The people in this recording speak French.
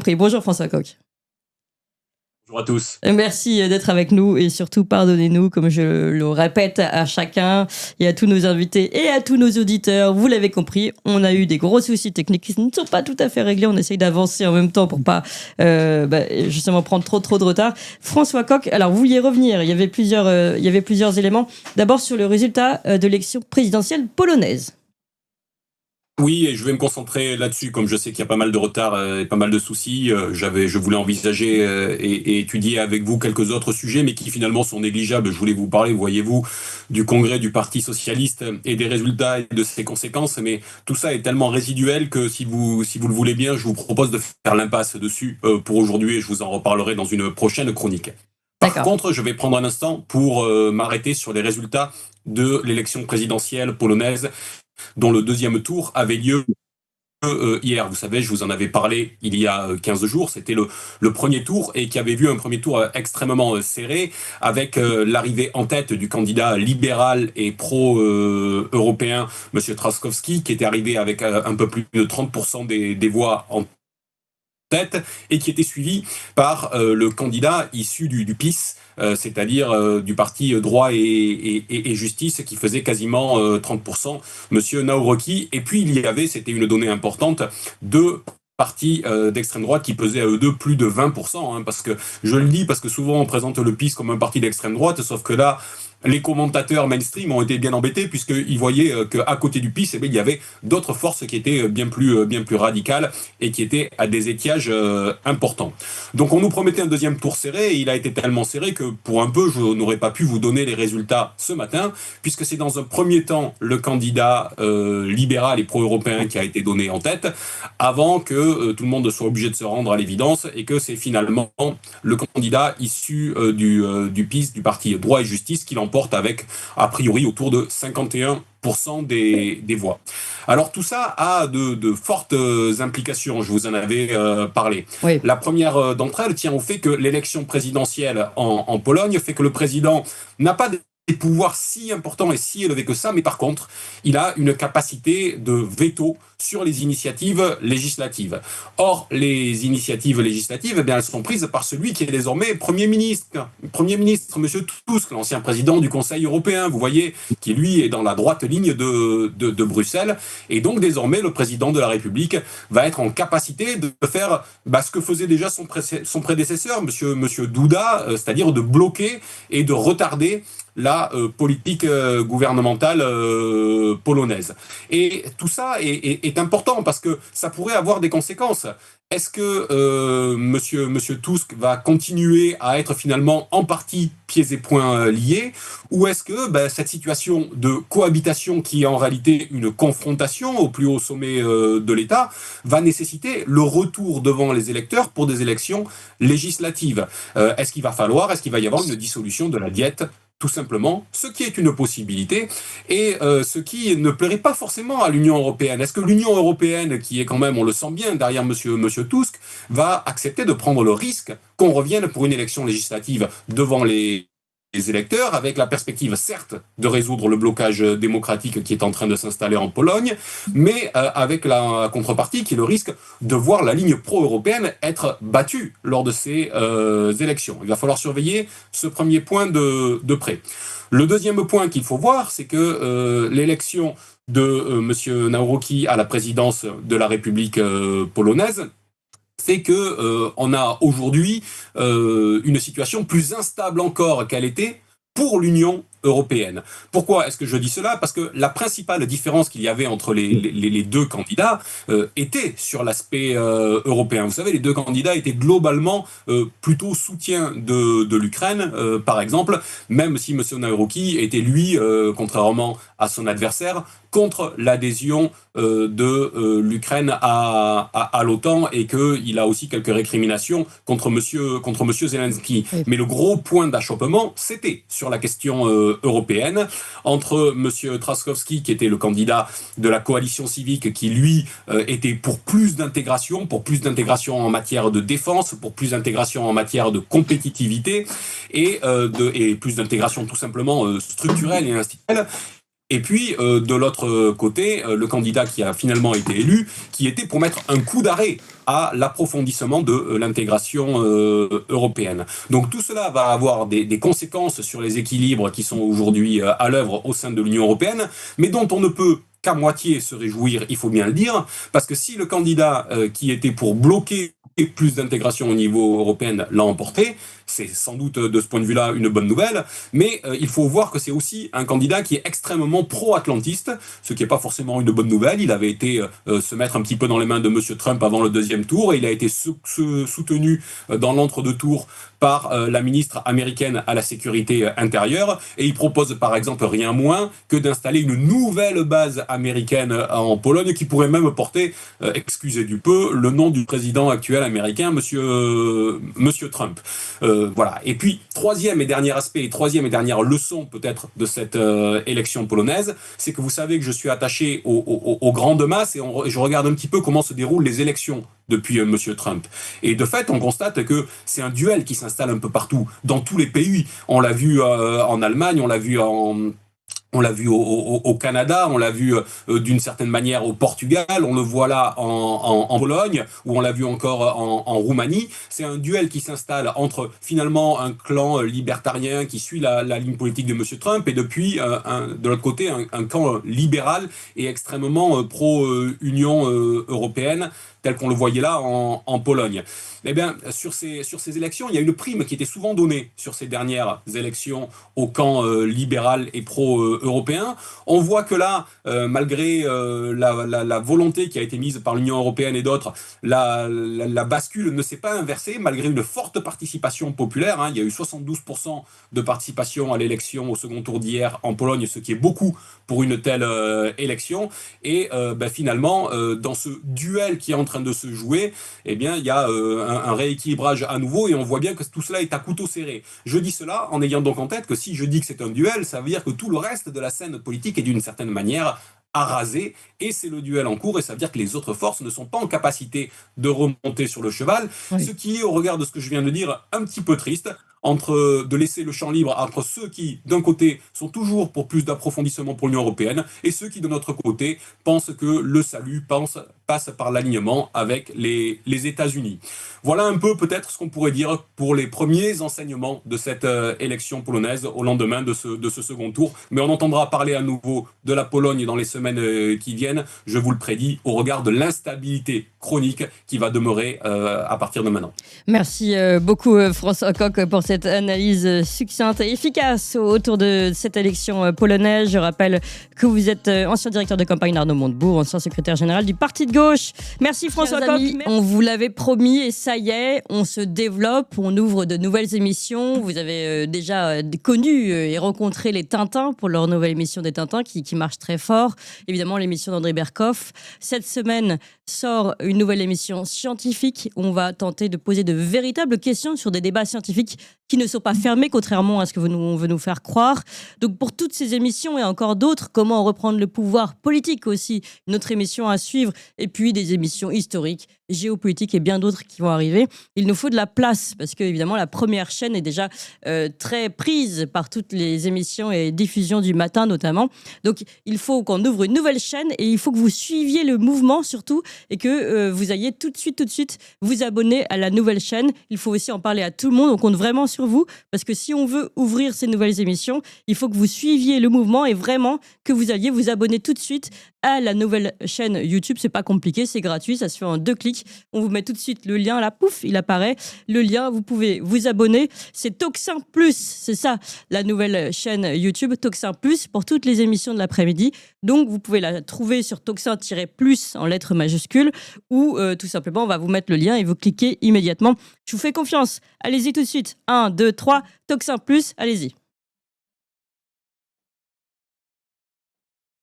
compris. Bonjour François Coq. Bonjour à tous. Merci d'être avec nous et surtout pardonnez-nous, comme je le répète à chacun et à tous nos invités et à tous nos auditeurs. Vous l'avez compris, on a eu des gros soucis techniques qui ne sont pas tout à fait réglés. On essaye d'avancer en même temps pour pas justement prendre trop de retard. François Coq, alors vous vouliez revenir, il y avait plusieurs éléments. D'abord sur le résultat de l'élection présidentielle polonaise. Oui, et je vais me concentrer là-dessus, comme je sais qu'il y a pas mal de retard et pas mal de soucis. Je voulais envisager et étudier avec vous quelques autres sujets, mais qui finalement sont négligeables. Je voulais vous parler, voyez-vous, du congrès du Parti socialiste et des résultats et de ses conséquences, mais tout ça est tellement résiduel que si vous le voulez bien, je vous propose de faire l'impasse dessus pour aujourd'hui et je vous en reparlerai dans une prochaine chronique. Par contre, je vais prendre un instant pour m'arrêter sur les résultats de l'élection présidentielle polonaise, dont le deuxième tour avait lieu hier. Vous savez, je vous en avais parlé il y a 15 jours. C'était le premier tour et qui avait vu un premier tour extrêmement serré avec l'arrivée en tête du candidat libéral et pro-européen, M. Trzaskowski, qui était arrivé avec un peu plus de 30% des voix en tête et qui était suivi par le candidat issu du PiS, c'est-à-dire du parti droit et justice, qui faisait quasiment 30%, Monsieur Naourki. Et puis il y avait, c'était une donnée importante, deux partis d'extrême droite qui pesaient à eux deux plus de 20%, parce que je le dis parce que souvent on présente le PiS comme un parti d'extrême droite, sauf que là, les commentateurs mainstream ont été bien embêtés puisqu'ils voyaient qu'à côté du PiS, il y avait d'autres forces qui étaient bien plus radicales et qui étaient à des étiages importants. Donc on nous promettait un deuxième tour serré et il a été tellement serré que pour un peu, je n'aurais pas pu vous donner les résultats ce matin puisque c'est dans un premier temps le candidat libéral et pro-européen qui a été donné en tête avant que tout le monde soit obligé de se rendre à l'évidence et que c'est finalement le candidat issu du PiS, du parti droit et justice, qui l'emporte avec, a priori, autour de 51% des voix. Alors tout ça a de fortes implications, je vous en avais parlé. Oui. La première d'entre elles tient au fait que l'élection présidentielle en Pologne fait que le président n'a pas des pouvoirs si importants et si élevés que ça, mais par contre, il a une capacité de veto sur les initiatives législatives. Or, les initiatives législatives, elles sont prises par celui qui est désormais Premier ministre, M. Tusk, l'ancien président du Conseil européen, vous voyez, qui lui est dans la droite ligne de Bruxelles, et donc désormais le président de la République va être en capacité de faire ce que faisait déjà son prédécesseur, M. Duda, c'est-à-dire de bloquer et de retarder la politique gouvernementale polonaise. Et tout ça est important parce que ça pourrait avoir des conséquences. Est-ce que monsieur Tusk va continuer à être finalement en partie pieds et poings liés, ou est-ce que cette situation de cohabitation qui est en réalité une confrontation au plus haut sommet de l'État va nécessiter le retour devant les électeurs pour des élections législatives? Est-ce qu'il va y avoir une dissolution de la Diète, tout simplement, ce qui est une possibilité, et ce qui ne plairait pas forcément à l'Union européenne. Est-ce que l'Union européenne, qui est quand même, on le sent bien, derrière monsieur Tusk, va accepter de prendre le risque qu'on revienne pour une élection législative devant les électeurs, avec la perspective, certes, de résoudre le blocage démocratique qui est en train de s'installer en Pologne, mais avec la contrepartie qui est le risque de voir la ligne pro-européenne être battue lors de ces élections. Il va falloir surveiller ce premier point de près. Le deuxième point qu'il faut voir, c'est que l'élection de M. Naourki à la présidence de la République polonaise fait que on a aujourd'hui une situation plus instable encore qu'elle était pour l'Union européenne. Pourquoi est-ce que je dis cela? Parce que la principale différence qu'il y avait entre les deux candidats était sur l'aspect européen. Vous savez, les deux candidats étaient globalement plutôt soutien de l'Ukraine, par exemple, même si M. Naourki était, lui, contrairement à son adversaire, contre l'adhésion de l'Ukraine à l'OTAN et qu'il a aussi quelques récriminations contre monsieur Zelensky. Oui. Mais le gros point d'achoppement, c'était sur la question européenne, entre monsieur Trzaskowski, qui était le candidat de la coalition civique, qui lui était pour plus d'intégration en matière de défense, pour plus d'intégration en matière de compétitivité et plus d'intégration tout simplement structurelle et institutionnelle. Et puis, de l'autre côté, le candidat qui a finalement été élu, qui était pour mettre un coup d'arrêt à l'approfondissement de l'intégration européenne. Donc tout cela va avoir des conséquences sur les équilibres qui sont aujourd'hui à l'œuvre au sein de l'Union européenne, mais dont on ne peut qu'à moitié se réjouir, il faut bien le dire, parce que si le candidat qui était pour bloquer plus d'intégration au niveau européen l'a emporté, c'est sans doute de ce point de vue-là une bonne nouvelle, mais il faut voir que c'est aussi un candidat qui est extrêmement pro-atlantiste, ce qui n'est pas forcément une bonne nouvelle. Il avait été se mettre un petit peu dans les mains de M. Trump avant le deuxième tour, et il a été soutenu dans l'entre-deux-tours par la ministre américaine à la sécurité intérieure, et il propose par exemple rien moins que d'installer une nouvelle base américaine en Pologne qui pourrait même porter, excusez du peu, le nom du président actuel américain, Monsieur Trump. Voilà. Et puis, troisième et dernier aspect, et troisième et dernière leçon peut-être de cette élection polonaise, c'est que vous savez que je suis attaché aux grandes masses, et je regarde un petit peu comment se déroulent les élections depuis Monsieur Trump. Et de fait, on constate que c'est un duel qui s'installe un peu partout, dans tous les pays. On l'a vu en Allemagne, on l'a vu au Canada, on l'a vu d'une certaine manière au Portugal, on le voit là en Pologne, ou on l'a vu encore en Roumanie. C'est un duel qui s'installe entre finalement un clan libertarien qui suit la ligne politique de M. Trump, et depuis, de l'autre côté, un camp libéral et extrêmement pro-Union européenne, tel qu'on le voyait là en Pologne. Eh bien, sur ces élections, il y a une prime qui était souvent donnée sur ces dernières élections au camp libéral et pro-européen. On voit que là, malgré la volonté qui a été mise par l'Union européenne et d'autres, la bascule ne s'est pas inversée, malgré une forte participation populaire. Il y a eu 72% de participation à l'élection au second tour d'hier en Pologne, ce qui est beaucoup pour une telle élection. Et finalement, dans ce duel qui est en train de se jouer, eh bien, il y a un rééquilibrage à nouveau, et on voit bien que tout cela est à couteau serré. Je dis cela en ayant donc en tête que si je dis que c'est un duel, ça veut dire que tout le reste de la scène politique est d'une certaine manière arasé, et c'est le duel en cours, et ça veut dire que les autres forces ne sont pas en capacité de remonter sur le cheval, oui. Ce qui est, au regard de ce que je viens de dire, un petit peu triste, de laisser le champ libre entre ceux qui, d'un côté, sont toujours pour plus d'approfondissement pour l'Union européenne, et ceux qui, de notre côté, pensent que le salut passe par l'alignement avec les États-Unis. Voilà un peu peut-être ce qu'on pourrait dire pour les premiers enseignements de cette élection polonaise au lendemain de ce second tour. Mais on entendra parler à nouveau de la Pologne dans les semaines qui viennent, je vous le prédis, au regard de l'instabilité chronique qui va demeurer à partir de maintenant. Merci beaucoup François Coq pour cette analyse succincte et efficace autour de cette élection polonaise. Je rappelle que vous êtes ancien directeur de campagne d'Arnaud Montebourg, ancien secrétaire général du Parti de gauche. Merci François Coq. On vous l'avait promis, et ça y est, on se développe, on ouvre de nouvelles émissions. Vous avez déjà connu et rencontré les Tintins pour leur nouvelle émission des Tintins qui marche très fort. Évidemment, l'émission d'André Berkoff. Cette semaine sort une nouvelle émission scientifique où on va tenter de poser de véritables questions sur des débats scientifiques qui ne sont pas fermés, contrairement à ce que on veut nous faire croire. Donc pour toutes ces émissions et encore d'autres, comment reprendre le pouvoir politique aussi, une autre émission à suivre, et puis des émissions historiques, géopolitiques et bien d'autres qui vont arriver. Il nous faut de la place, parce que évidemment la première chaîne est déjà très prise par toutes les émissions et diffusions du matin notamment. Donc il faut qu'on ouvre une nouvelle chaîne, et il faut que vous suiviez le mouvement surtout, et que vous ayez tout de suite vous abonner à la nouvelle chaîne. Il faut aussi en parler à tout le monde, on compte vraiment sur vous, parce que si on veut ouvrir ces nouvelles émissions, il faut que vous suiviez le mouvement, et vraiment que vous alliez vous abonner tout de suite à la nouvelle chaîne YouTube. C'est pas compliqué, c'est gratuit, ça se fait en 2 clics. On vous met tout de suite le lien là, pouf, il apparaît. Le lien, vous pouvez vous abonner. C'est Toxin Plus, c'est ça, la nouvelle chaîne YouTube, Toxin Plus, pour toutes les émissions de l'après-midi. Donc vous pouvez la trouver sur Toxin-Plus en lettres majuscules, ou tout simplement on va vous mettre le lien et vous cliquez immédiatement. Je vous fais confiance, allez-y tout de suite. 1, 2, 3, Toxin Plus, allez-y.